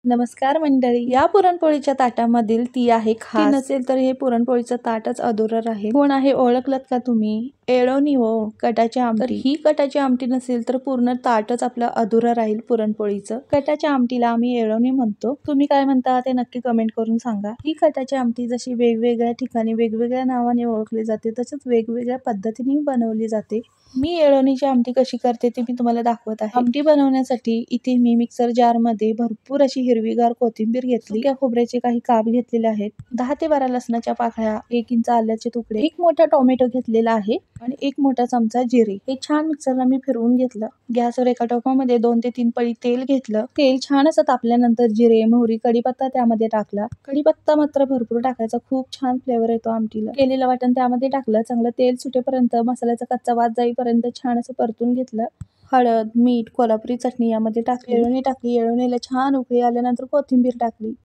नमस्कार मंडळी, या पुरणपोळीच्या ताटामधील ती आहे खास. ती नसेल तर हे पुरणपोळीचं ताटच अधुरं राहील. कोण आहे ओळखलत का तुम्ही? येळोणी हो, कटाची आमटी. तर ही कटाची आमटी नसेल तर पूर्ण ताटच आपलं अधुरं राहील पुरणपोळीचं. कटाच्या आमटीला आम्ही येळोणी म्हणतो. तुम्ही काय म्हणता ते नक्की कमेंट करून सांगा. ही कटाची आमटी जशी वेगवेगळ्या ठिकाणी वेगवेगळ्या नावाने ओळखली जाते, तसंच वेगवेगळ्या पद्धतीने बनवली जाते. मी येळोणीची आमटी कशी करते ते मी तुम्हाला दाखवत आहे. आमटी बनवण्यासाठी इथे मी मिक्सर जार मध्ये भरपूर अशी हिरवीगार कोथिंबीर घेतली. सुक्या खोबऱ्याचे काही काप घेतलेले आहेत. 10 ते 12 लसणाच्या पाकळ्या, 1 इंच आल्याचे तुकडे, 1 मोठा टोमॅटो घेतलेला आहे आणि 1 मोठा चमचा जिरे. हे छान मिक्सरला मी फिरवून घेतलं. गॅसवर एका टोपामध्ये 2 ते 3 पळी तेल घेतलं. तेल छान असं तापल्यानंतर जिरे, मोहरी, कढीपत्ता त्यामध्ये टाकला. कढीपत्ता मात्र भरपूर टाकायचा, खूप छान फ्लेवर येतो आमटीला. केलेलं वाटण त्यामध्ये टाकलं. चांगलं तेल सुटेपर्यंत मसाल्याचा कच्चा वास जाईपर्यंत छान असं परतून घेतलं. हळद, मीठ, कोल्हापुरी चटणी यामध्ये टाकली. येळोणी टाकली. येळोणीला छान उकळी आल्यानंतर कोथिंबीर टाकली.